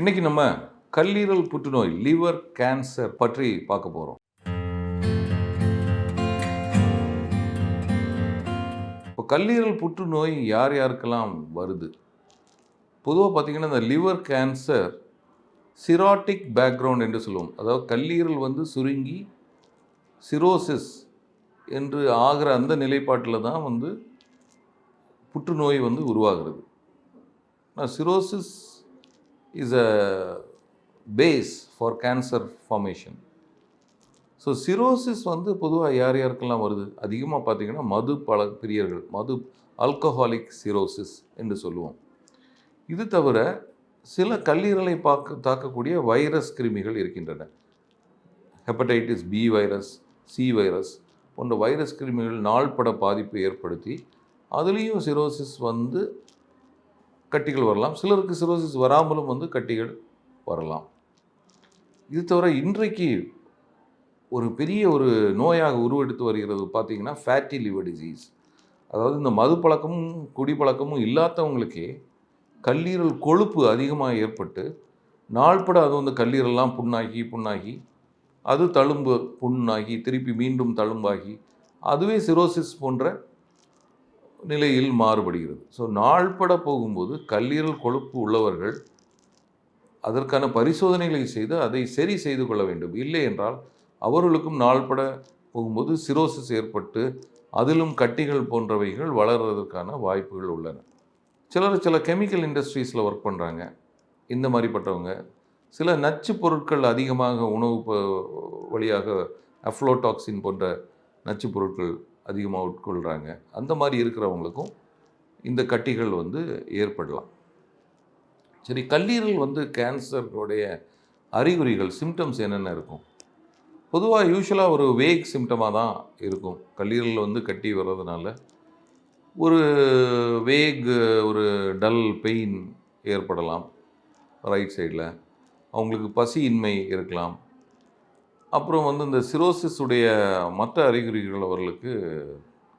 இன்னைக்கு நம்ம கல்லீரல் புற்றுநோய் லிவர் கேன்சர் பற்றி பார்க்க போகிறோம். இப்போ கல்லீரல் புற்றுநோய் யார் யாருக்கெல்லாம் வருது? பொதுவாக பார்த்தீங்கன்னா இந்த லிவர் கேன்சர் சிராட்டிக் பேக்ரவுண்ட் என்று சொல்லுவோம். அதாவது கல்லீரல் சுருங்கி சிரோசிஸ் என்று ஆகிற அந்த நிலைப்பாட்டில் தான் புற்றுநோய் உருவாகிறது. Cirrhosis is a base for cancer formation. So cirrhosis பொதுவாக யார் யாருக்கெல்லாம் வருது? அதிகமாக பார்த்தீங்கன்னா மது பிரியர்கள், ஆல்கஹாலிக் சிரோசிஸ் என்று சொல்லுவோம். இது தவிர சில கல்லீரலை தாக்கக்கூடிய வைரஸ் கிருமிகள் இருக்கின்றன. Hepatitis B virus, C virus போன்ற வைரஸ் கிருமிகள் நாள்பட பாதிப்பு ஏற்படுத்தி அதுலேயும் சிரோசிஸ் கட்டிகள் வரலாம். சிலருக்கு சிரோசிஸ் வராமலும் கட்டிகள் வரலாம். இது தவிர இன்றைக்கு ஒரு பெரிய நோயாக உருவெடுத்து வருகிறது பார்த்தீங்கன்னா ஃபேட்டி லிவர் டிசீஸ். அதாவது இந்த மது பழக்கமும் குடிப்பழக்கமும் இல்லாதவங்களுக்கே கல்லீரல் கொழுப்பு அதிகமாக ஏற்பட்டு நாள்பட அது கல்லீரல்லாம் புண்ணாகி அது தழும்பு புண்ணாகி திருப்பி மீண்டும் தழும்பாகி அதுவே சிரோசிஸ் போன்ற நிலையில் மாறுபடுகிறது. ஸோ நாள்பட போகும்போது கல்லீரல் கொழுப்பு உள்ளவர்கள் அதற்கான பரிசோதனைகளை செய்து அதை சரி செய்து கொள்ள வேண்டும். இல்லை என்றால் அவர்களுக்கும் நாள்பட போகும்போது சிரோசிஸ் ஏற்பட்டு அதிலும் கட்டிகள் போன்றவைகள் வளர்வதற்கான வாய்ப்புகள் உள்ளன. சில கெமிக்கல் இண்டஸ்ட்ரீஸில் ஒர்க் பண்ணுறாங்க. இந்த மாதிரிப்பட்டவங்க சில நச்சு பொருட்கள் அதிகமாக உணவு வழியாக அஃப்ளோடாக்சின் போன்ற நச்சு பொருட்கள் அதிகமாக உட்கொள்கிறாங்க. அந்த மாதிரி இருக்கிறவங்களுக்கும் இந்த கட்டிகள் ஏற்படலாம். சரி, கல்லீரல் கேன்சருடைய அறிகுறிகள் சிம்டம்ஸ் என்னென்ன இருக்கும்? பொதுவாக யூஸ்வலாக ஒரு வேக் சிம்டமாக தான் இருக்கும். கல்லீரல் கட்டி வர்றதுனால ஒரு டல் பெயின் ஏற்படலாம் ரைட் சைடில். அவங்களுக்கு பசியின்மை இருக்கலாம். அப்புறம் இந்த சிரோசிஸுடைய மற்ற அறிகுறிகள் அவர்களுக்கு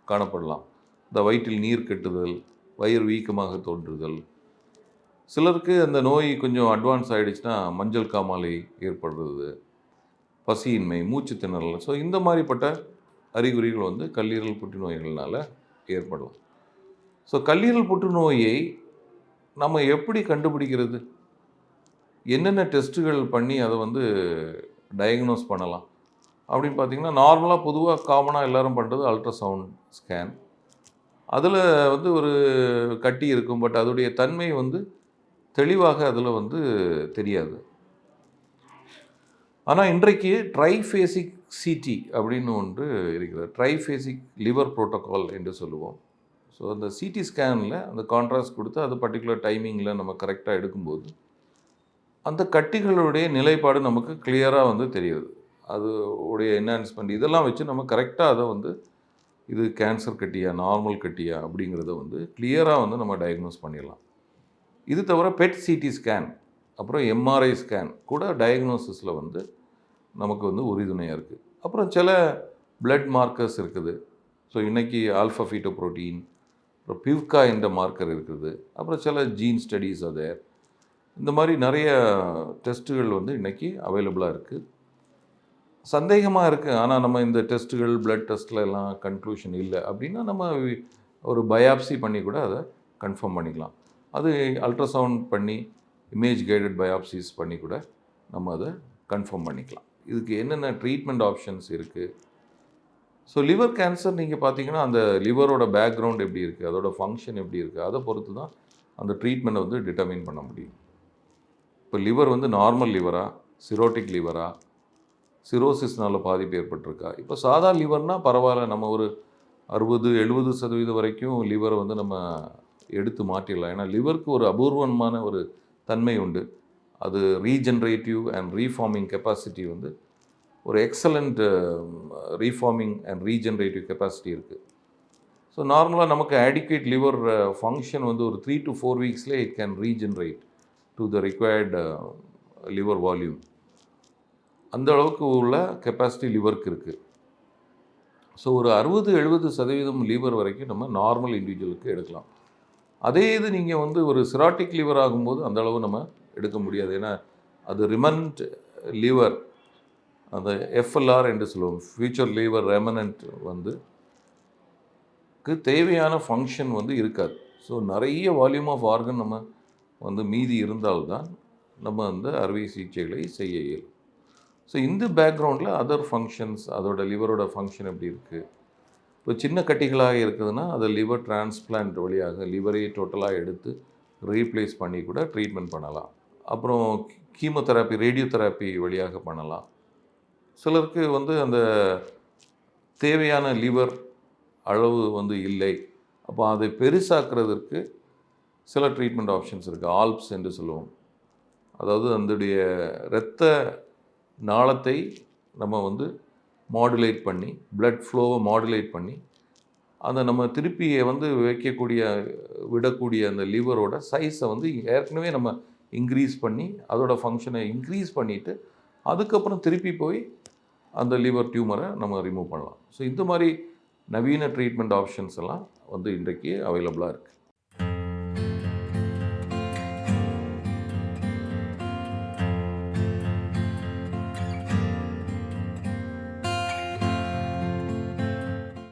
காணப்படலாம். இந்த வயிற்றில் நீர் கட்டுதல், வயிறு வீக்கமாக தோன்றுதல். சிலருக்கு அந்த நோய் கொஞ்சம் அட்வான்ஸ் ஆகிடுச்சுன்னா மஞ்சள் காமாலை ஏற்படுறது, பசியின்மை, மூச்சு திணறல். ஸோ இந்த மாதிரிப்பட்ட அறிகுறிகள் கல்லீரல் புற்றுநோய்கள்னால் ஏற்படலாம். ஸோ கல்லீரல் புற்றுநோயை நம்ம எப்படி கண்டுபிடிக்கிறது? என்னென்ன டெஸ்ட்டுகள் பண்ணி அதை டயக்னோஸ் பண்ணலாம் அப்படின்னு பார்த்திங்கன்னா, நார்மலாக பொதுவாக காமனாக எல்லோரும் பண்ணுறது அல்ட்ராசவுண்ட் ஸ்கேன். அதில் ஒரு கட்டி இருக்கும். பட் அதோடைய தன்மை தெளிவாக அதில் தெரியாது. ஆனால் இன்றைக்கு ட்ரைஃபேசிக் சிடி அப்படின்னு ஒன்று இருக்கிறது. ட்ரைஃபேசிக் லிவர் புரோட்டோகால் என்று சொல்லுவோம். ஸோ அந்த சிடி ஸ்கேனில் அந்த கான்ட்ராஸ்ட் கொடுத்து அது பர்டிகுலர் டைமிங்கில் நம்ம கரெக்டாக எடுக்கும்போது அந்த கட்டிகளுடைய நிலைப்பாடு நமக்கு கிளியராக தெரியுது. அது உடைய என்ஹான்ஸ்மெண்ட் இதெல்லாம் வச்சு நம்ம கரெக்டாக அதை இது கேன்சர் கட்டியா, நார்மல் கட்டியா அப்படிங்கிறத கிளியராக நம்ம டயக்னோஸ் பண்ணிடலாம். இது தவிர பெட் சிடி ஸ்கேன், அப்புறம் எம்ஆர்ஐ ஸ்கேன் கூட டயக்னோசிஸில் நமக்கு உறுதுணையாக இருக்குது. அப்புறம் சில பிளட் மார்க்கர்ஸ் இருக்குது. ஸோ இன்றைக்கி ஆல்ஃபா ஃபீட்டோ புரோட்டீன், அப்புறம் பிவ்கா என்ற மார்க்கர் இருக்குது. அப்புறம் சில ஜீன் ஸ்டடீஸ் அதர். இந்த மாதிரி நிறைய டெஸ்ட்டுகள் இன்றைக்கி அவைலபிளாக இருக்குது. சந்தேகமாக இருக்குது. ஆனால் நம்ம இந்த டெஸ்ட்டுகள் பிளட் டெஸ்ட்டில் எல்லாம் கன்க்ளூஷன் இல்லை அப்படின்னா நம்ம ஒரு பயாப்சி பண்ணி கூட அதை கன்ஃபார்ம் பண்ணிக்கலாம். அது அல்ட்ராசவுண்ட் பண்ணி இமேஜ் கைடட் பயாப்சிஸ் பண்ணி கூட நம்ம அதை கன்ஃபார்ம் பண்ணிக்கலாம். இதுக்கு என்னென்ன ட்ரீட்மெண்ட் ஆப்ஷன்ஸ் இருக்குது? ஸோ லிவர் கேன்சர் நீங்கள் பார்த்தீங்கன்னா அந்த லிவரோட பேக்ரவுண்ட் எப்படி இருக்குது, அதோட ஃபங்க்ஷன் எப்படி இருக்குது, அதை பொறுத்து தான் அந்த ட்ரீட்மெண்ட்டை டிட்டர்மின் பண்ண முடியும். இப்போ லிவர் நார்மல் லிவரா, சிரோட்டிக் லிவரா, சிரோசிஸ்னால் பாதிப்பு ஏற்பட்டிருக்கா? இப்போ சாதா லிவர்னால் பரவாயில்ல, நம்ம ஒரு 60-70% வரைக்கும் லிவரை நம்ம எடுத்து மாற்றிடலாம். ஏன்னா லிவருக்கு ஒரு அபூர்வமான ஒரு தன்மை உண்டு. அது ரீஜென்ரேட்டிவ் அண்ட் ரீஃபார்மிங் கெப்பாசிட்டி ஒரு excellent reforming and regenerative capacity இருக்குது. ஸோ நார்மலாக நமக்கு ஆடிக்வேட் லிவர் ஃபங்க்ஷன் ஒரு 3 to 4 வீக்ஸ்லேயே it can regenerate to the required liver volume. அந்த அளவுக்கு உள்ள கெப்பாசிட்டி லிவருக்கு இருக்குது. ஸோ ஒரு 60-70% லிவர் வரைக்கும் நம்ம நார்மல் இண்டிவிஜுவலுக்கு எடுக்கலாம். அதே இது நீங்கள் ஒரு சிராட்டிக் லிவர் ஆகும்போது அந்த அளவு நம்ம எடுக்க முடியாது. ஏன்னா அது ரிமனன்ட் லிவர், அந்த எஃப்எல்ஆர் என்று சொல்லுவோம், ஃபியூச்சர் லிவர் ரெமனன்ட் வந்து தேவையான ஃபங்க்ஷன் வந்து இருக்காது. ஸோ நிறைய வால்யூம் ஆஃப் ஆர்கன் நம்ம வந்து மீதி இருந்தால்தான் நம்ம அந்த அறுவை சிகிச்சைகளை செய்ய இயலும். ஸோ இந்த பேக்ரவுண்டில் அதர் ஃபங்க்ஷன்ஸ், அதோட லிவரோட ஃபங்க்ஷன் எப்படி இருக்குது, இப்போ சின்ன கட்டிகளாக இருக்குதுன்னா அதை லிவர் டிரான்ஸ்பிளான்ட் வழியாக லிவரையே டோட்டலாக எடுத்து ரீப்ளேஸ் பண்ணி கூட ட்ரீட்மெண்ட் பண்ணலாம். அப்புறம் கீமோதெராப்பி, ரேடியோதெராப்பி வழியாக பண்ணலாம். சிலருக்கு வந்து அந்த தேவையான லிவர் அளவு வந்து இல்லை, அப்போ அதை பெருசாக்குறதுக்கு சில ட்ரீட்மெண்ட் ஆப்ஷன்ஸ் இருக்குது. ஆல்ப்ஸ் என்று சொல்லுவோம். அதாவது அதனுடைய இரத்த நாளத்தை நம்ம வந்து மாடுலேட் பண்ணி, பிளட் ஃப்ளோவை மாடுலேட் பண்ணி, அதை நம்ம திருப்பி வந்து விடக்கூடிய அந்த லிவரோட சைஸை வந்து ஏற்கனவே நம்ம இன்க்ரீஸ் பண்ணி அதோட ஃபங்க்ஷனை இன்க்ரீஸ் பண்ணிவிட்டு அதுக்கப்புறம் திருப்பி போய் அந்த லிவர் டியூமரை நம்ம ரிமூவ் பண்ணலாம். ஸோ இந்த மாதிரி நவீன ட்ரீட்மெண்ட் ஆப்ஷன்ஸ் எல்லாம் வந்து இன்றைக்கு அவைலபிளாக இருக்குது.